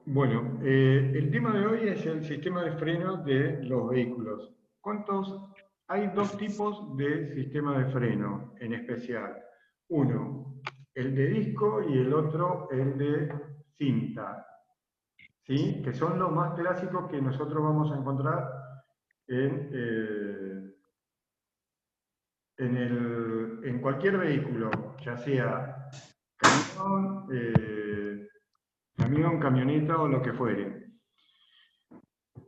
Bueno, el tema de hoy es el sistema de freno de los vehículos. Hay dos tipos de sistema de freno en especial. Uno, el de disco y el otro, el de cinta, ¿sí? Que son los más clásicos que nosotros vamos a encontrar en, en cualquier vehículo, ya sea camión, camioneta o lo que fuere.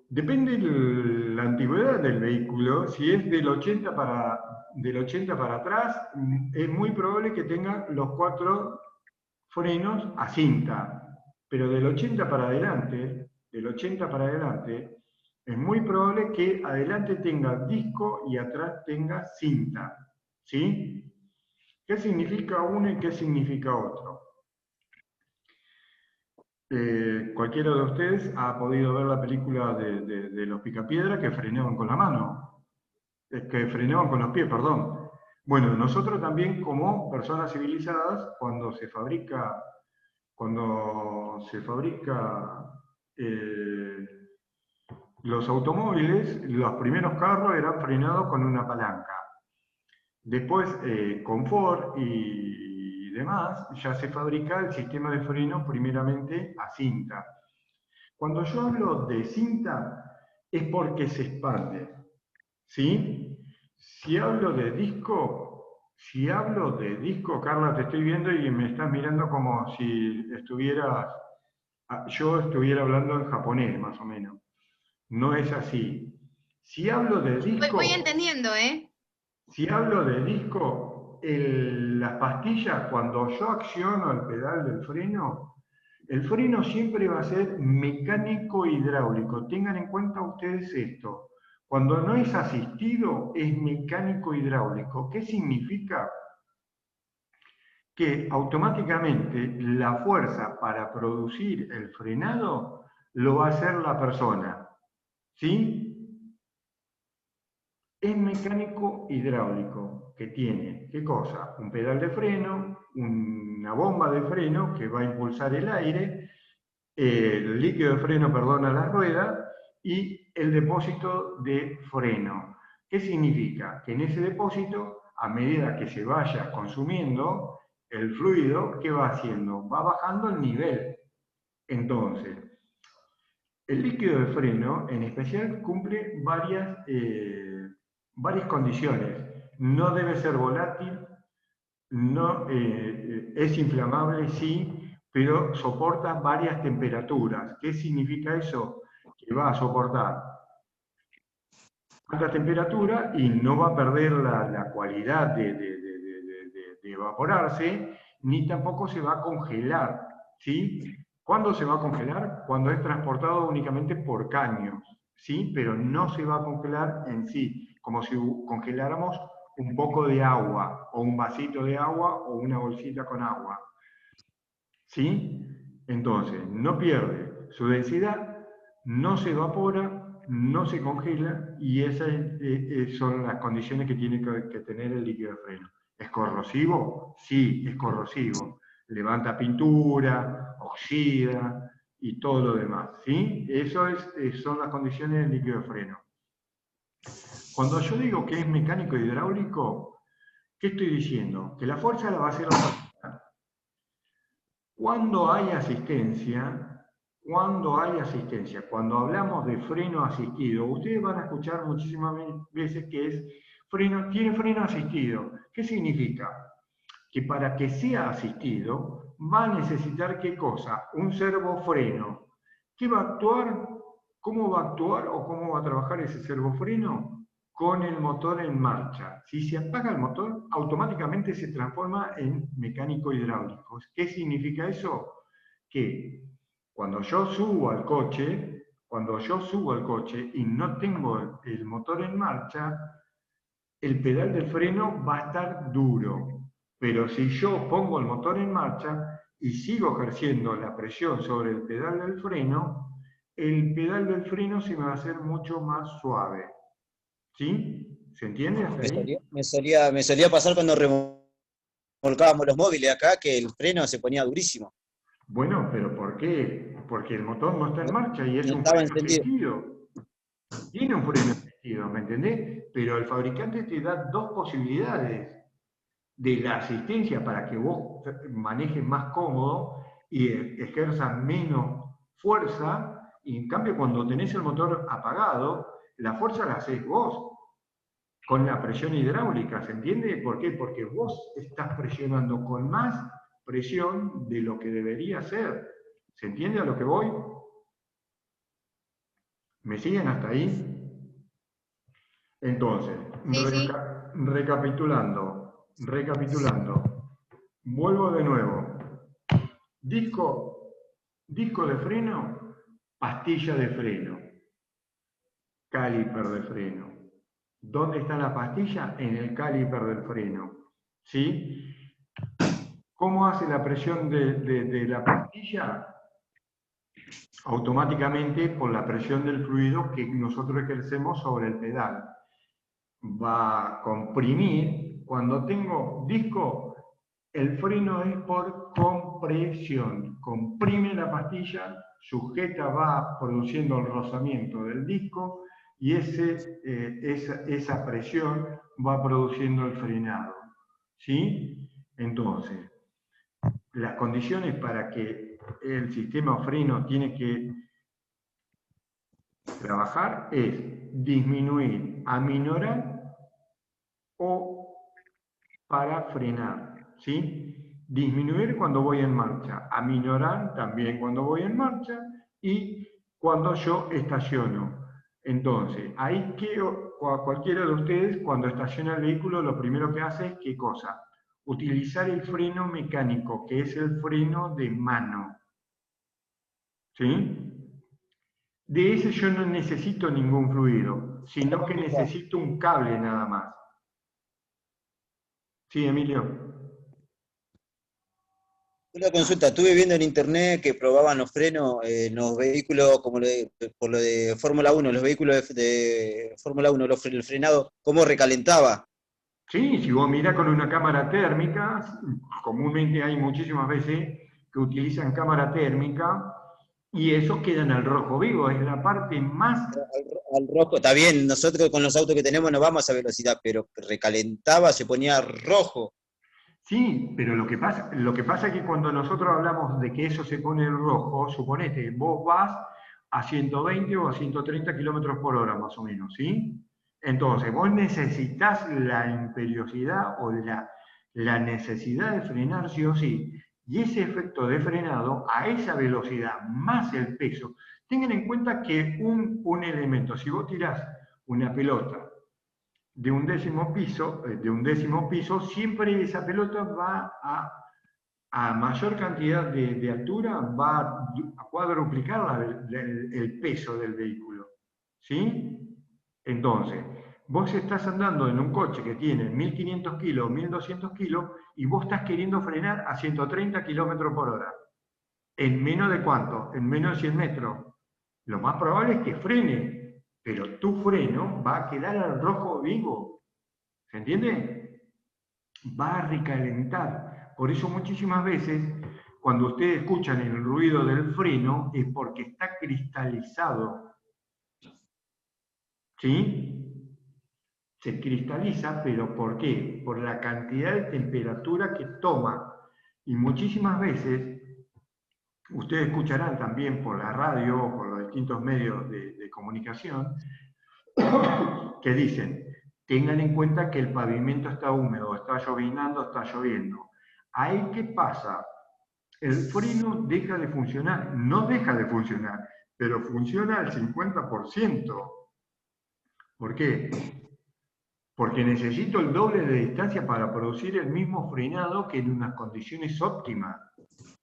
Depende de la antigüedad del vehículo. Si es del 80 para atrás, es muy probable que tenga los cuatro frenos a cinta. Pero del 80 para adelante, es muy probable que adelante tenga disco y atrás tenga cinta. ¿Sí? ¿Qué significa uno y qué significa otro? Cualquiera de ustedes ha podido ver la película de los Picapiedra que frenaban con la mano, que frenaban con los pies, perdón. Bueno, nosotros también como personas civilizadas, cuando se fabrica eh, los automóviles, los primeros carros eran frenados con una palanca. Después, con Ford y demás, ya se fabrica el sistema de freno primeramente a cinta. Cuando yo hablo de cinta es porque se expande, ¿sí? Si hablo de disco, Carla, te estoy viendo y me estás mirando como si yo estuviera hablando en japonés, más o menos. No es así. Si hablo de Voy disco, entendiendo, ¿eh? si hablo de disco, las pastillas, cuando yo acciono el pedal del freno, el freno siempre va a ser mecánico hidráulico. Tengan en cuenta ustedes esto. Cuando no es asistido, es mecánico hidráulico. ¿Qué significa? Que automáticamente la fuerza para producir el frenado lo va a hacer la persona. ¿Sí? Es mecánico hidráulico, que tiene, ¿qué cosa? Un pedal de freno, una bomba de freno que va a impulsar el aire, el líquido de freno, perdona, la rueda, y el depósito de freno. ¿Qué significa? Que en ese depósito, a medida que se vaya consumiendo el fluido, ¿qué va haciendo? Va bajando el nivel. Entonces, el líquido de freno, en especial, cumple varias condiciones. No debe ser volátil, no, es inflamable, sí, pero soporta varias temperaturas. ¿Qué significa eso? Que va a soportar alta temperatura y no va a perder la cualidad de evaporarse, ni tampoco se va a congelar. ¿Sí? ¿Cuándo se va a congelar? Cuando es transportado únicamente por caños, ¿sí? Pero no se va a congelar en sí, como si congeláramos un poco de agua, o un vasito de agua, o una bolsita con agua. ¿Sí? Entonces, no pierde su densidad, no se evapora, no se congela, y esas son las condiciones que tiene que tener el líquido de freno. ¿Es corrosivo? Sí, es corrosivo. Levanta pintura, oxida y todo lo demás. ¿Sí? Son las condiciones del líquido de freno. Cuando yo digo que es mecánico hidráulico, ¿qué estoy diciendo? Que la fuerza la va a hacer la persona. Cuando hay asistencia, cuando hablamos de freno asistido, ustedes van a escuchar muchísimas veces que tiene freno asistido. ¿Qué significa? Que para que sea asistido va a necesitar ¿qué cosa? Un servofreno. ¿Qué va a actuar? ¿Cómo va a actuar o cómo va a trabajar ese servofreno? Con el motor en marcha. Si se apaga el motor, automáticamente se transforma en mecánico hidráulico. ¿Qué significa eso? Que cuando yo subo al coche y no tengo el motor en marcha, el pedal del freno va a estar duro. Pero si yo pongo el motor en marcha y sigo ejerciendo la presión sobre el pedal del freno se me va a hacer mucho más suave. ¿Sí? ¿Se entiende hasta ahí? Me solía pasar cuando remolcábamos los móviles acá, que el freno se ponía durísimo. Bueno, pero ¿por qué? Porque el motor no está en marcha y es No un estaba freno encendido. asistido. Tiene un freno asistido, ¿me entendés? Pero el fabricante te da dos posibilidades de la asistencia para que vos manejes más cómodo y ejerzas menos fuerza, y en cambio cuando tenés el motor apagado, la fuerza la haces vos con la presión hidráulica, ¿se entiende? ¿Por qué? Porque vos estás presionando con más presión de lo que debería ser. ¿Se entiende a lo que voy? ¿Me siguen hasta ahí? Entonces, Sí, sí. recapitulando, vuelvo de nuevo. Disco de freno, pastilla de freno, caliper de freno. ¿Dónde está la pastilla? En el caliper del freno. ¿Sí? ¿Cómo hace la presión de la pastilla? Automáticamente por la presión del fluido que nosotros ejercemos sobre el pedal. Va a comprimir. Cuando tengo disco, el freno es por compresión. Comprime la pastilla, sujeta, va produciendo el rozamiento del disco y esa presión va produciendo el frenado. ¿Sí? Entonces, las condiciones para que el sistema freno tiene que trabajar es disminuir, aminorar o para frenar, ¿sí? Disminuir cuando voy en marcha, aminorar también cuando voy en marcha y cuando yo estaciono. Entonces, ahí cualquiera de ustedes cuando estaciona el vehículo lo primero que hace es ¿qué cosa? Utilizar el freno mecánico, que es el freno de mano, ¿sí? De ese yo no necesito ningún fluido, sino que necesito un cable nada más. Sí, Emilio. Una consulta, estuve viendo en internet que probaban los frenos en los vehículos, como por lo de Fórmula 1, los vehículos de Fórmula 1, el frenado, cómo recalentaba. Sí, si vos mirás con una cámara térmica, comúnmente hay muchísimas veces que utilizan cámara térmica y eso queda en el rojo vivo, es la parte más... Al rojo, está bien, nosotros con los autos que tenemos no vamos a velocidad, pero recalentaba, se ponía rojo. Sí, pero lo que pasa es que cuando nosotros hablamos de que eso se pone en rojo, suponete, vos vas a 120 o a 130 kilómetros por hora más o menos, ¿sí? Entonces, vos necesitas la imperiosidad o la necesidad de frenar sí o sí. Y ese efecto de frenado a esa velocidad más el peso, tengan en cuenta que un elemento, si vos tirás una pelota de un décimo piso, siempre esa pelota va a mayor cantidad de altura, va a cuadruplicar el peso del vehículo. ¿Sí? Entonces, vos estás andando en un coche que tiene 1500 kilos, 1200 kilos, y vos estás queriendo frenar a 130 kilómetros por hora. ¿En menos de cuánto? En menos de 100 metros. Lo más probable es que frene, pero tu freno va a quedar al rojo vivo. ¿Se entiende? Va a recalentar. Por eso muchísimas veces, cuando ustedes escuchan el ruido del freno, es porque está cristalizado. ¿Sí? Se cristaliza, pero ¿por qué? Por la cantidad de temperatura que toma. Y muchísimas veces, ustedes escucharán también por la radio o por los distintos medios de comunicación, que dicen, tengan en cuenta que el pavimento está húmedo, está llovinando, está lloviendo. Ahí, ¿qué pasa? El freno deja de funcionar, no deja de funcionar, pero funciona al 50%. ¿Por qué? Porque necesito el doble de distancia para producir el mismo frenado que en unas condiciones óptimas.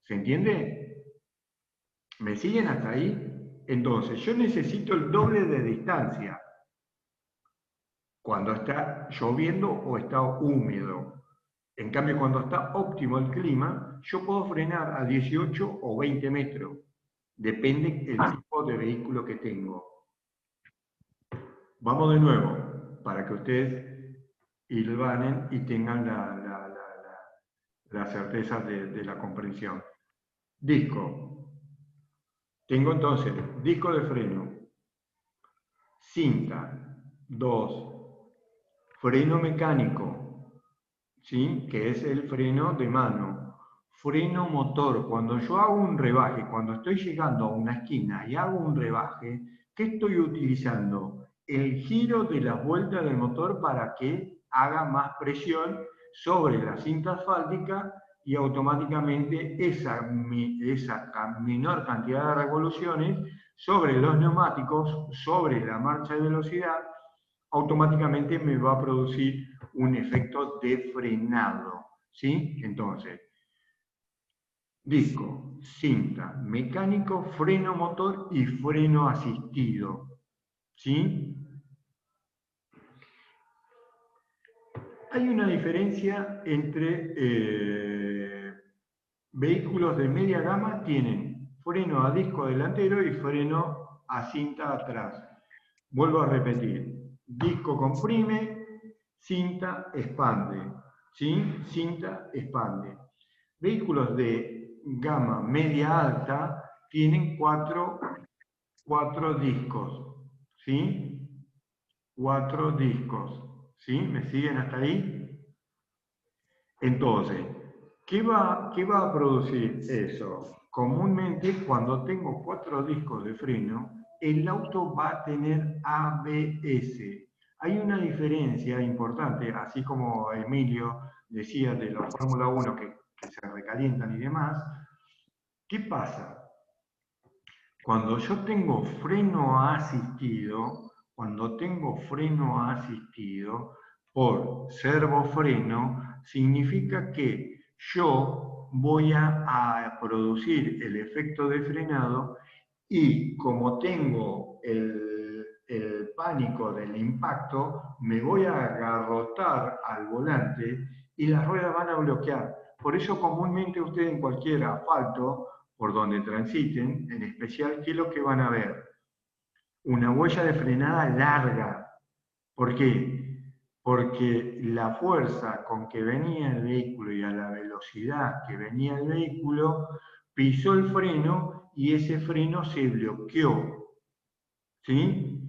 ¿Se entiende? ¿Me siguen hasta ahí? Entonces, yo necesito el doble de distancia cuando está lloviendo o está húmedo. En cambio, cuando está óptimo el clima, yo puedo frenar a 18 o 20 metros. Depende del tipo de vehículo que tengo. Vamos de nuevo, para que ustedes hilvanen y tengan la certeza de la comprensión. Disco. Tengo entonces disco de freno, cinta, 2, freno mecánico, ¿sí? Que es el freno de mano, freno motor. Cuando yo hago un rebaje, cuando estoy llegando a una esquina y hago un rebaje, ¿qué estoy utilizando? El giro de las vueltas del motor para que haga más presión sobre la cinta asfáltica y automáticamente esa menor cantidad de revoluciones sobre los neumáticos, sobre la marcha de velocidad, automáticamente me va a producir un efecto de frenado, ¿sí? Entonces, disco, cinta, mecánico, freno motor y freno asistido, ¿sí? Hay una diferencia entre vehículos de media gama, tienen freno a disco delantero y freno a cinta atrás. Vuelvo a repetir, disco comprime, cinta expande, ¿sí? Cinta expande. Vehículos de gama media alta tienen cuatro discos, ¿sí? 4 discos, ¿sí? ¿Me siguen hasta ahí? Entonces, ¿qué va a producir eso? Comúnmente, cuando tengo 4 discos de freno, el auto va a tener ABS. Hay una diferencia importante, así como Emilio decía de la Fórmula 1 que se recalientan y demás. ¿Qué pasa? Cuando yo tengo freno asistido, por servofreno, significa que yo voy a producir el efecto de frenado y como tengo el pánico del impacto, me voy a agarrotar al volante y las ruedas van a bloquear. Por eso comúnmente ustedes en cualquier asfalto por donde transiten, en especial, ¿qué es lo que van a ver? Una huella de frenada larga. ¿Por qué? Porque la fuerza con que venía el vehículo y a la velocidad que venía el vehículo, pisó el freno y ese freno se bloqueó. ¿Sí?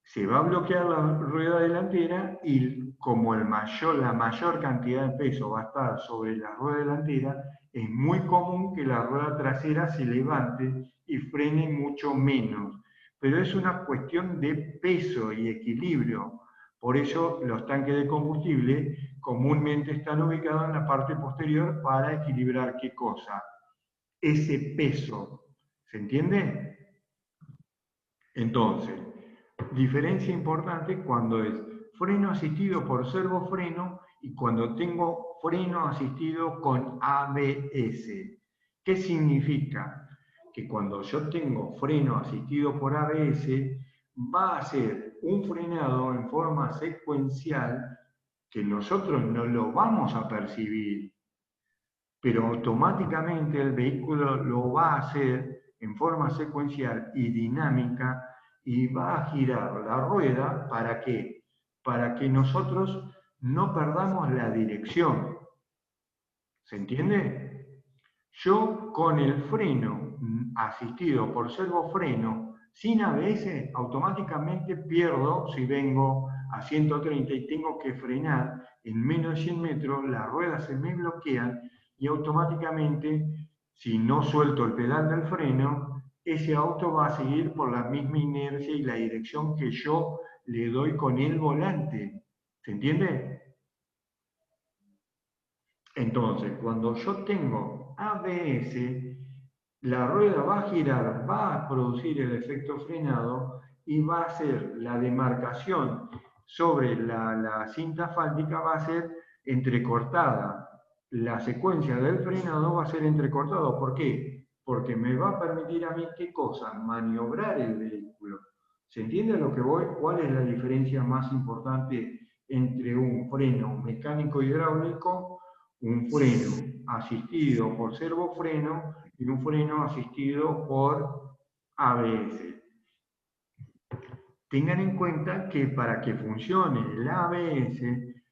Se va a bloquear la rueda delantera y como la mayor cantidad de peso va a estar sobre la rueda delantera, es muy común que la rueda trasera se levante y frene mucho menos. Pero es una cuestión de peso y equilibrio. Por eso los tanques de combustible comúnmente están ubicados en la parte posterior para equilibrar ¿qué cosa? Ese peso. ¿Se entiende? Entonces, diferencia importante cuando es freno asistido por servofreno y cuando tengo freno asistido con ABS. ¿Qué significa? Que cuando yo tengo freno asistido por ABS, va a ser un frenado en forma secuencial que nosotros no lo vamos a percibir, pero automáticamente el vehículo lo va a hacer en forma secuencial y dinámica y va a girar la rueda ¿para qué? Para que nosotros no perdamos la dirección. ¿Se entiende? Yo con el freno asistido por servofreno sin ABS automáticamente pierdo si vengo a 130 y tengo que frenar en menos de 100 metros, las ruedas se me bloquean y automáticamente, si no suelto el pedal del freno, ese auto va a seguir por la misma inercia y la dirección que yo le doy con el volante. ¿Se entiende? Entonces, cuando yo tengo ABS, la rueda va a girar, va a producir el efecto frenado y va a ser la demarcación sobre la cinta asfáltica va a ser entrecortada. La secuencia del frenado va a ser entrecortado. ¿Por qué? Porque me va a permitir a mí, ¿qué cosa? Maniobrar el vehículo. ¿Se entiende a lo que voy? ¿Cuál es la diferencia más importante entre un freno mecánico hidráulico, un freno asistido por servofreno y un freno asistido por ABS? Tengan en cuenta que para que funcione el ABS,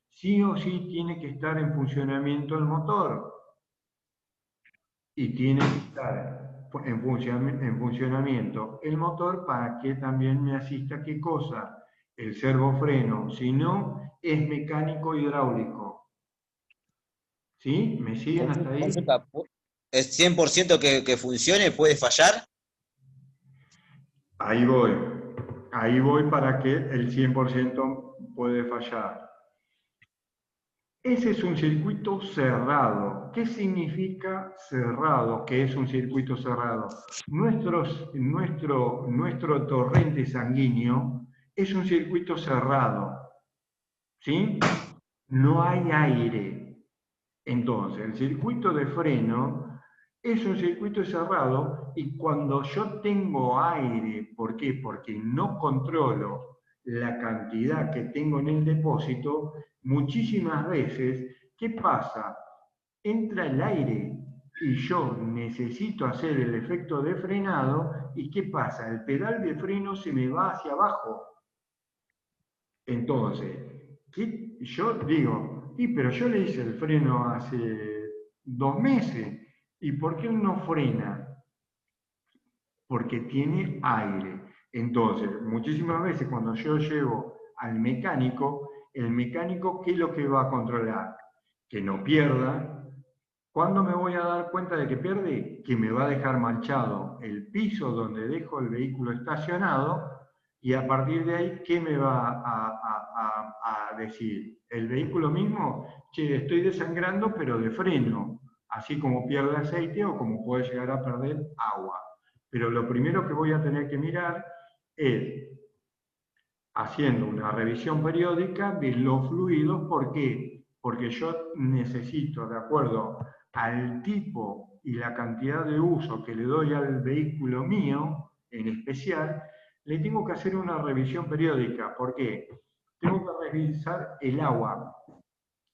sí o sí tiene que estar en funcionamiento el motor. Y tiene que estar en funcionamiento el motor para que también me asista, ¿qué cosa? El servofreno, si no, es mecánico hidráulico. ¿Sí? ¿Me siguen hasta ahí? Consulta, ¿es 100% que funcione? ¿Puede fallar? Ahí voy. Ahí voy para que el 100% puede fallar. Ese es un circuito cerrado. ¿Qué significa cerrado? ¿Qué es un circuito cerrado? Nuestro torrente sanguíneo es un circuito cerrado. ¿Sí? No hay aire. Entonces, el circuito de freno es un circuito cerrado y cuando yo tengo aire, ¿por qué? Porque no controlo la cantidad que tengo en el depósito, muchísimas veces, ¿qué pasa? Entra el aire y yo necesito hacer el efecto de frenado y ¿qué pasa? El pedal de freno se me va hacia abajo. Entonces, yo digo, pero yo le hice el freno hace 2 meses, ¿y por qué no frena? Porque tiene aire. Entonces, muchísimas veces cuando yo llevo al mecánico, el mecánico, ¿qué es lo que va a controlar? Que no pierda. ¿Cuándo me voy a dar cuenta de que pierde? Que me va a dejar manchado el piso donde dejo el vehículo estacionado y a partir de ahí, ¿qué me va a decir? El vehículo mismo, che, estoy desangrando pero de freno, así como pierde aceite o como puede llegar a perder agua. Pero lo primero que voy a tener que mirar es haciendo una revisión periódica de los fluidos. ¿Por qué? Porque yo necesito, de acuerdo al tipo y la cantidad de uso que le doy al vehículo mío, en especial, le tengo que hacer una revisión periódica. ¿Por qué? Tengo que revisar el agua,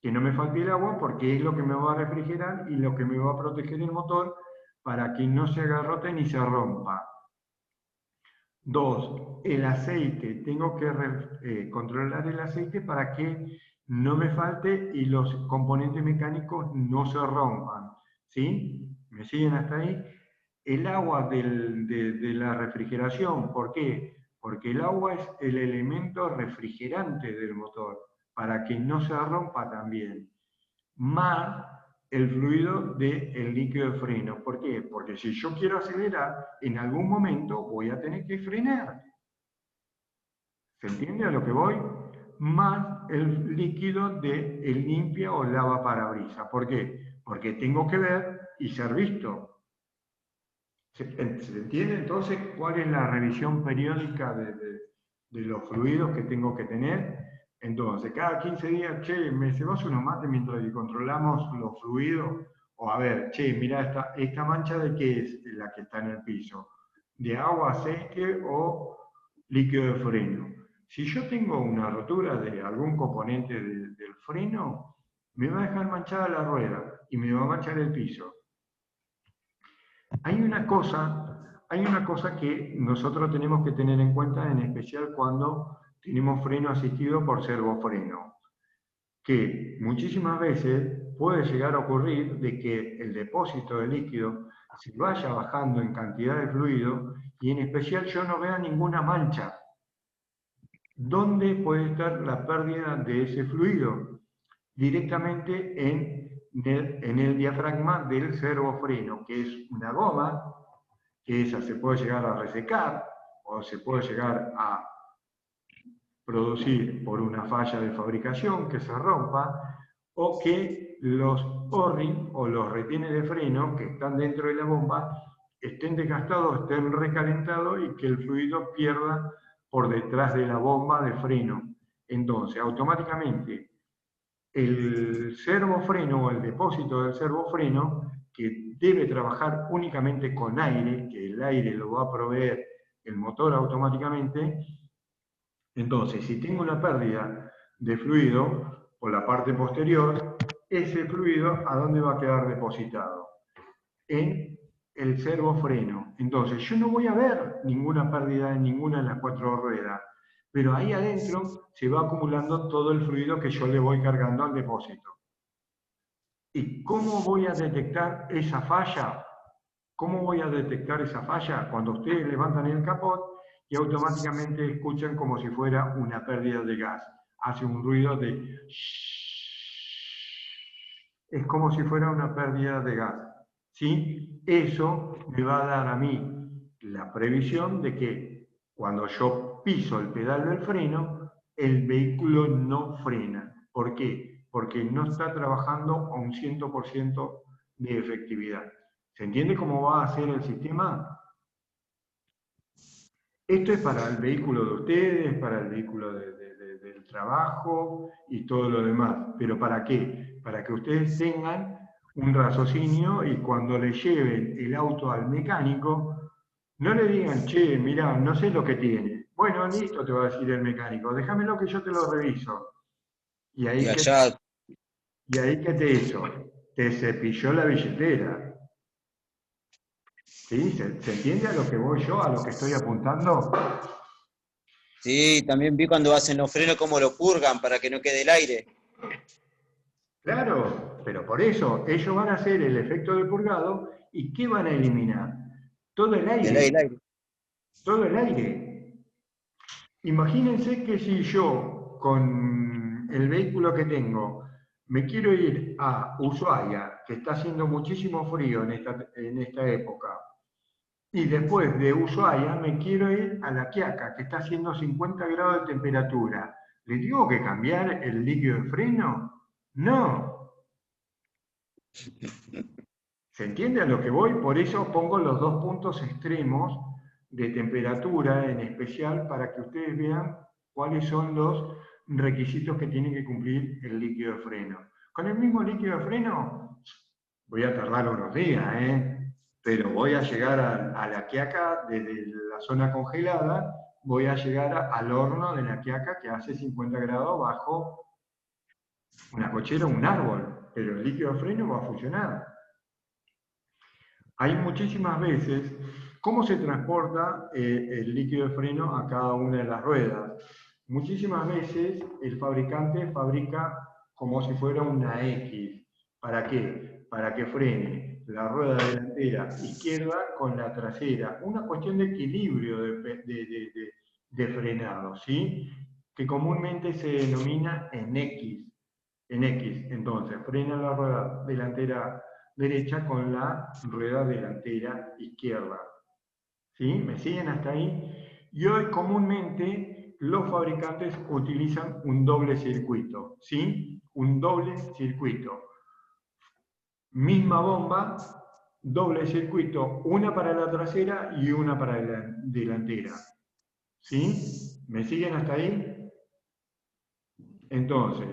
que no me falte el agua porque es lo que me va a refrigerar y lo que me va a proteger el motor para que no se agarrote ni se rompa. 2, el aceite. Tengo que controlar el aceite para que no me falte y los componentes mecánicos no se rompan. ¿Sí? ¿Me siguen hasta ahí? El agua de la refrigeración. ¿Por qué? Porque el agua es el elemento refrigerante del motor, para que no se rompa también. Más el fluido del líquido de freno. ¿Por qué? Porque si yo quiero acelerar, en algún momento voy a tener que frenar. ¿Se entiende a lo que voy? Más el líquido de el limpia o lava parabrisas. ¿Por qué? Porque tengo que ver y ser visto. ¿Se entiende entonces cuál es la revisión periódica de los fluidos que tengo que tener? Entonces, cada 15 días, che, me cebas unos mates mientras que controlamos los fluidos. O a ver, che, mira esta mancha de qué es la que está en el piso. ¿De agua, aceite o líquido de freno? Si yo tengo una rotura de algún componente del freno, me va a dejar manchada la rueda y me va a manchar el piso. Hay una cosa que nosotros tenemos que tener en cuenta, en especial cuando tenemos freno asistido por servofreno, que muchísimas veces puede llegar a ocurrir de que el depósito de líquido se vaya bajando en cantidad de fluido y en especial yo no vea ninguna mancha. ¿Dónde puede estar la pérdida de ese fluido? Directamente en el diafragma del servofreno, que es una goma, que esa se puede llegar a resecar o se puede llegar a producir por una falla de fabricación que se rompa, o que los O-ring o los retenes de freno que están dentro de la bomba estén desgastados, estén recalentados y que el fluido pierda por detrás de la bomba de freno. Entonces, automáticamente, el servofreno o el depósito del servofreno, que debe trabajar únicamente con aire, que el aire lo va a proveer el motor automáticamente. Entonces, si tengo una pérdida de fluido por la parte posterior, ese fluido, ¿a dónde va a quedar depositado? En el servofreno. Entonces, yo no voy a ver ninguna pérdida en ninguna de las 4 ruedas, pero ahí adentro se va acumulando todo el fluido que yo le voy cargando al depósito. ¿Y cómo voy a detectar esa falla? ¿Cómo voy a detectar esa falla? Cuando ustedes levantan el capot y automáticamente escuchan como si fuera una pérdida de gas. Hace un ruido de... Es como si fuera una pérdida de gas. ¿Sí? Eso me va a dar a mí la previsión de que cuando yo piso el pedal del freno, el vehículo no frena. ¿Por qué? Porque no está trabajando a un 100% de efectividad. ¿Se entiende cómo va a ser el sistema? Esto es para el vehículo de ustedes, para el vehículo del trabajo y todo lo demás. ¿Pero para qué? Para que ustedes tengan un raciocinio y cuando le lleven el auto al mecánico, no le digan, che, mirá, no sé lo que tiene. Bueno, listo, te va a decir el mecánico, déjamelo que yo te lo reviso. Y Y ahí que, allá, y ahí que te hizo, te cepilló la billetera. ¿Sí? ¿Se entiende a lo que voy yo, a lo que estoy apuntando? sí, también vi cuando hacen los frenos cómo lo purgan para que no quede el aire. Claro, pero por eso ellos van a hacer el efecto de purgado y ¿qué van a eliminar? Todo el El aire, aire. todo el aire. Imagínense que si yo con el vehículo que tengo me quiero ir a Ushuaia, que está haciendo muchísimo frío en esta época, y después de Ushuaia me quiero ir a La Quiaca, que está haciendo 50 grados de temperatura. ¿Le digo que cambiar el líquido de freno? No. ¿Se entiende a lo que voy? Por eso pongo los dos puntos extremos de temperatura en especial para que ustedes vean cuáles son los requisitos que tiene que cumplir el líquido de freno. Con el mismo líquido de freno voy a tardar unos días, pero voy a llegar a La Quiaca desde la zona congelada, voy a llegar al horno de La Quiaca que hace 50 grados bajo una cochera o un árbol, pero el líquido de freno va a funcionar. Hay muchísimas veces, ¿cómo se transporta el líquido de freno a cada una de las ruedas? Muchísimas veces el fabricante fabrica como si fuera una X. ¿Para qué? Para que frene la rueda delantera izquierda con la trasera. Una cuestión de equilibrio de frenado, ¿sí? Que comúnmente se denomina en X. En X, entonces, frena la rueda delantera derecha con la rueda delantera izquierda. ¿Sí? ¿Me siguen hasta ahí? Y hoy comúnmente los fabricantes utilizan un doble circuito. ¿Sí? Un doble circuito. Misma bomba, doble circuito, una para la trasera y una para la delantera. ¿Sí? ¿Me siguen hasta ahí? Entonces,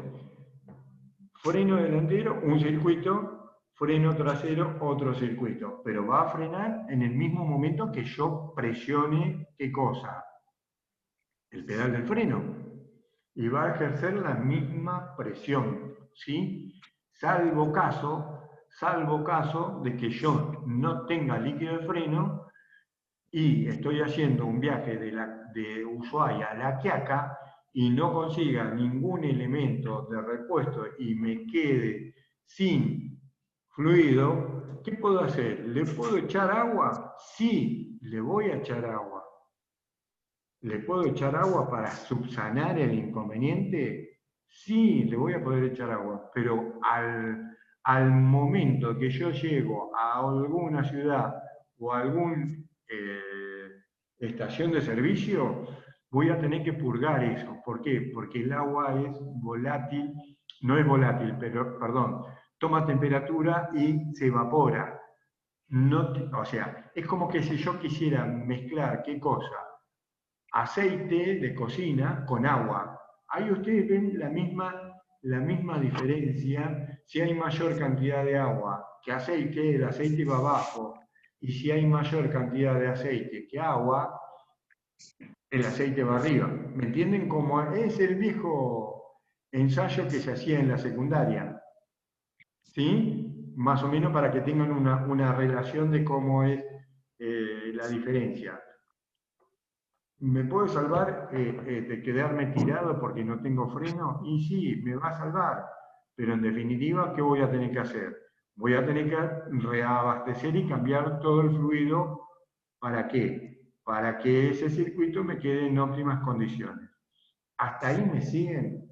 freno delantero, un circuito, freno trasero, otro circuito, pero va a frenar en el mismo momento que yo presione, ¿qué cosa? El pedal del freno. Y va a ejercer la misma presión, ¿sí? Salvo caso de que yo no tenga líquido de freno y estoy haciendo un viaje de Ushuaia a La Quiaca y no consiga ningún elemento de repuesto y me quede sin fluido, ¿qué puedo hacer? ¿Le puedo echar agua? Sí, le voy a echar agua. ¿Le puedo echar agua para subsanar el inconveniente? Sí, le voy a poder echar agua, pero al momento que yo llego a alguna ciudad o a alguna estación de servicio, voy a tener que purgar eso. ¿Por qué? Porque el agua es volátil, no es volátil, pero, perdón, toma temperatura y se evapora. No, o sea, es como que si yo quisiera mezclar, ¿qué cosa? Aceite de cocina con agua. Ahí ustedes ven la misma diferencia si hay mayor cantidad de agua que aceite, el aceite va abajo, y si hay mayor cantidad de aceite que agua, el aceite va arriba. ¿Me entienden? Como es el viejo ensayo que se hacía en la secundaria. ¿Sí? Más o menos para que tengan una relación de cómo es la diferencia. ¿Me puedo salvar de quedarme tirado porque no tengo freno? Y sí, me va a salvar. Pero en definitiva, ¿qué voy a tener que hacer? Voy a tener que reabastecer y cambiar todo el fluido. ¿Para qué? Para que ese circuito me quede en óptimas condiciones. ¿Hasta ahí me siguen?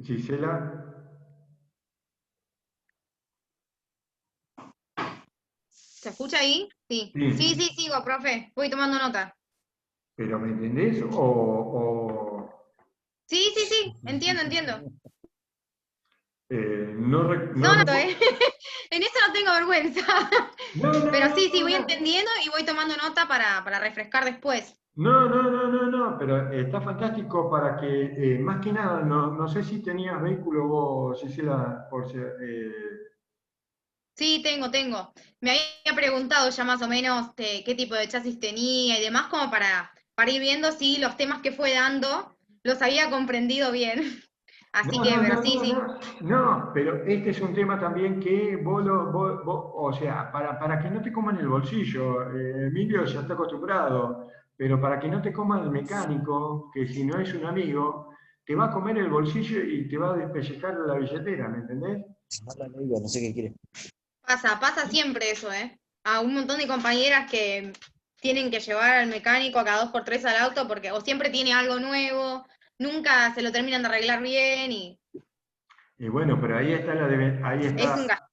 Gisela, ¿Se escucha ahí? Sí. Sí, sí, sí, sigo, profe. Voy tomando nota. pero ¿me entendés? Sí, sí, sí. Entiendo, entiendo. No No, no, recuerdo. En eso no tengo vergüenza. No, no, Pero no, sí, sí, no, voy no. entendiendo y voy tomando nota para refrescar después. No, no, no, no, no, pero está fantástico para que, más que nada, no sé si tenías vehículo vos, Gisela, Sí, tengo. Me había preguntado ya más o menos qué tipo de chasis tenía y demás, como para ir viendo si los temas que fue dando los había comprendido bien. Así no, que, no, pero no, sí, no, sí. no, no, pero este es un tema también que o sea, para que no te coman el bolsillo, Emilio ya está acostumbrado, pero para que no te coma el mecánico, que si no es un amigo, te va a comer el bolsillo y te va a despellejar la billetera, ¿me entendés? No sé qué quiere. Pasa siempre eso, ¿eh? A un montón de compañeras que tienen que llevar al mecánico a cada 2 por 3 al auto porque o siempre tiene algo nuevo, nunca se lo terminan de arreglar bien y Y bueno, pero ahí está es un gasto.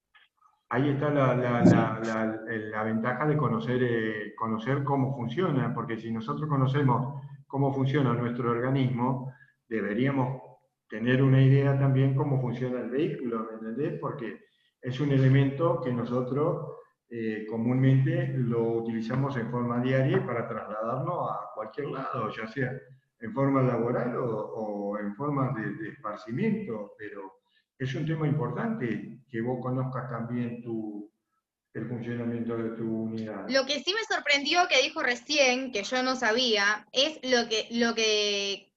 ahí está la ventaja de conocer cómo funciona, porque si nosotros conocemos cómo funciona nuestro organismo, deberíamos tener una idea también cómo funciona el vehículo, ¿me entendés? Porque es un elemento que nosotros comúnmente lo utilizamos en forma diaria para trasladarnos a cualquier lado, ya sea en forma laboral o en forma de esparcimiento, pero es un tema importante que vos conozcas también el funcionamiento de tu unidad. Lo que sí me sorprendió que dijo recién, que yo no sabía, es lo de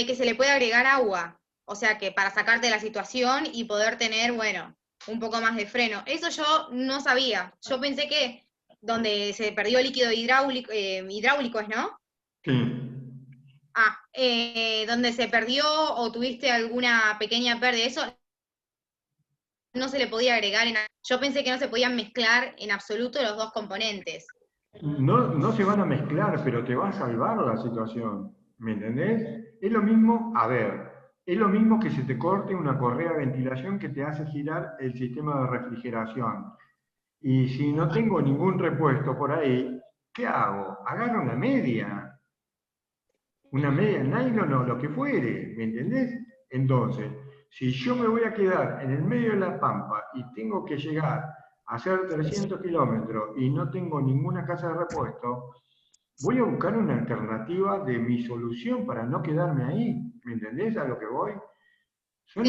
que se le puede agregar agua. O sea que para sacarte de la situación y poder tener, bueno, un poco más de freno. Eso yo no sabía. Yo pensé que donde se perdió líquido hidráulico es, ¿no? Sí. Donde se perdió o tuviste alguna pequeña pérdida, eso no se le podía agregar yo pensé que no se podían mezclar en absoluto los dos componentes. No se van a mezclar, pero te va a salvar la situación. ¿Me entendés? Es lo mismo, a ver, es lo mismo que se te corte una correa de ventilación que te hace girar el sistema de refrigeración. Y si no tengo ningún repuesto por ahí, ¿qué hago? Agarro una media nylon o lo que fuere, ¿me entendés? Entonces, si yo me voy a quedar en el medio de la pampa y tengo que llegar a hacer 300 kilómetros y no tengo ninguna casa de repuesto, voy a buscar una alternativa de mi solución para no quedarme ahí, ¿me entendés a lo que voy? Sí,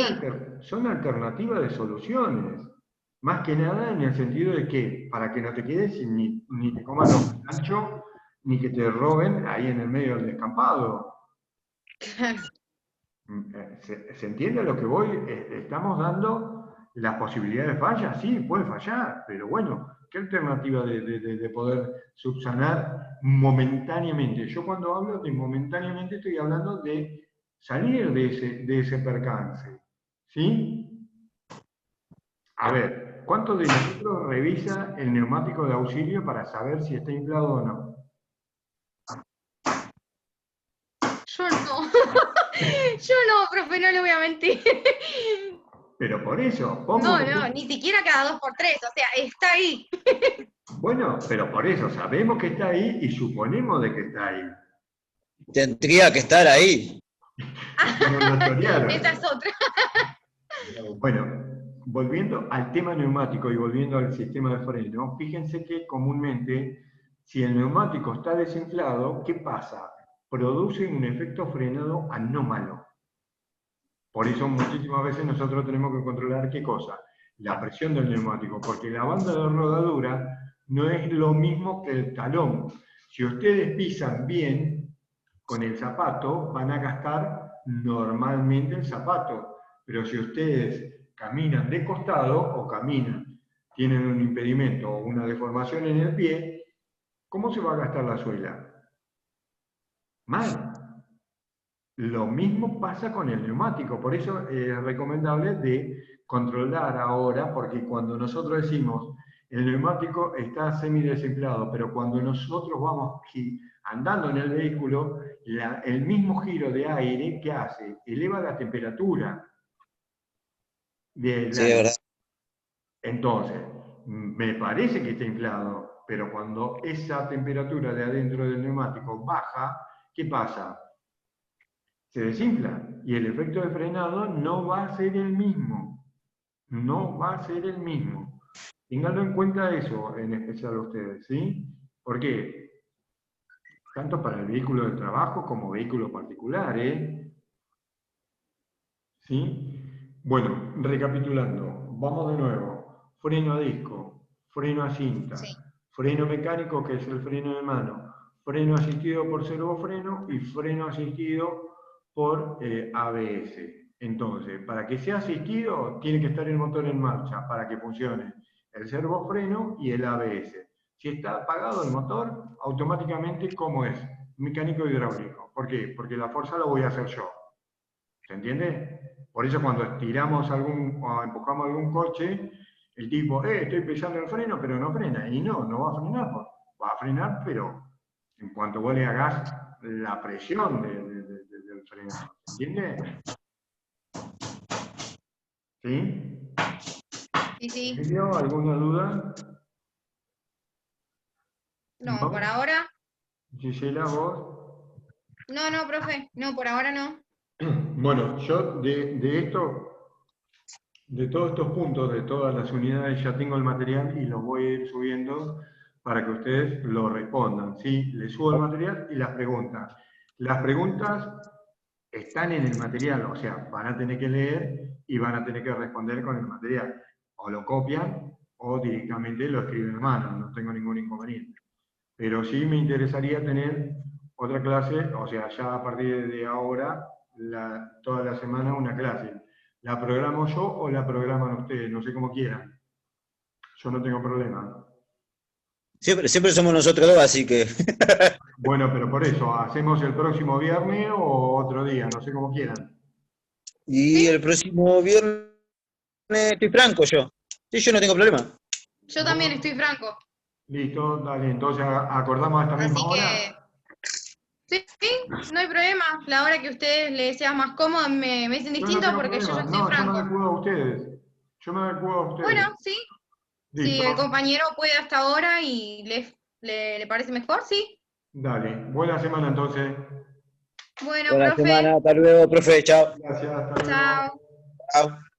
Son alternativas de soluciones, más que nada en el sentido de que para que no te quedes y ni te coman los ganchos, ni que te roben ahí en el medio del descampado. ¿Se entiende a lo que voy? Estamos dando las posibilidades de falla, sí, puede fallar, pero bueno, ¿qué alternativa de poder subsanar momentáneamente? Yo cuando hablo de momentáneamente estoy hablando de salir de ese percance, ¿sí? A ver, ¿cuántos de nosotros revisa el neumático de auxilio para saber si está inflado o no? yo no. Yo no, profe, no le voy a mentir. Pero por eso, No, pongo un no, ejemplo. ni siquiera cada 2 por 3, o sea, está ahí. Bueno, pero por eso sabemos que está ahí y suponemos de que está ahí. Tendría que estar ahí. Nos lo Esa chorearon. es otra. Bueno, volviendo al tema neumático y volviendo al sistema de freno, fíjense que comúnmente, si el neumático está desinflado, ¿qué pasa? Produce un efecto frenado anómalo. Por eso muchísimas veces nosotros tenemos que controlar qué cosa, la presión del neumático, porque la banda de rodadura no es lo mismo que el talón. Si ustedes pisan bien con el zapato, van a gastar normalmente el zapato, pero si ustedes caminan de costado o caminan, tienen un impedimento o una deformación en el pie, ¿cómo se va a gastar la suela? Mal. Lo mismo pasa con el neumático, por eso es recomendable de controlar ahora, porque cuando nosotros decimos el neumático está semidesinflado, pero cuando nosotros vamos andando en el vehículo, el mismo giro de aire, ¿qué hace? Eleva la temperatura del Sí, es aire. verdad. Entonces, me parece que está inflado, pero cuando esa temperatura de adentro del neumático baja, ¿qué pasa? Se desinfla y el efecto de frenado no va a ser el mismo. No va a ser el mismo. Ténganlo en cuenta eso, en especial ustedes, ¿sí? ¿Por qué? Tanto para el vehículo de trabajo como vehículo particular, ¿eh? ¿Sí? Bueno, recapitulando, vamos de nuevo. Freno a disco, freno a cinta, Sí. freno mecánico, que es el freno de mano, freno asistido por servofreno y freno asistido por ABS. Entonces, para que sea asistido, tiene que estar el motor en marcha para que funcione el servofreno y el ABS. Si está apagado el motor, automáticamente, ¿cómo es? Mecánico hidráulico. ¿Por qué? Porque la fuerza la voy a hacer yo. ¿Se entiende? Por eso cuando estiramos o empujamos algún coche, el tipo, estoy pisando el freno, pero no frena. Y no va a frenar. Va a frenar, pero en cuanto vos le hagas la presión del frenado. ¿Se entiende? ¿Sí? Sí, sí. ¿Emilio, alguna duda? No, por ¿No? ahora. Gisela, vos. No, no, profe. No, por ahora no. Bueno, yo de todos estos puntos, de todas las unidades, ya tengo el material y los voy a ir subiendo para que ustedes lo respondan. ¿Sí? Les subo el material y las preguntas. Las preguntas están en el material, o sea, van a tener que leer y van a tener que responder con el material. O lo copian o directamente lo escriben a mano, no tengo ningún inconveniente. Pero sí me interesaría tener otra clase, o sea, ya a partir de ahora, toda la semana una clase. ¿La programo yo o la programan ustedes? No sé cómo quieran. Yo no tengo problema. Siempre somos nosotros dos, así que. Bueno, pero por eso, ¿hacemos el próximo viernes o otro día? No sé cómo quieran. Y ¿Sí? el próximo viernes estoy franco yo. Sí, yo no tengo problema. Yo también Bueno, estoy franco. listo, dale. Entonces acordamos a esta misma Así que, hora. sí, sí, no hay problema. La hora que a ustedes les sea más cómoda me dicen Yo no distinto tengo porque yo ya problema. estoy No, yo me franco. adecuo a ustedes. Yo me adecuo a Bueno, ustedes. sí. Si Listo. el compañero puede hasta ahora y le parece mejor, sí. Dale. Buena semana entonces. Bueno, Buena profe, semana, hasta luego, profe, chao. Gracias, hasta luego. chao. Chao.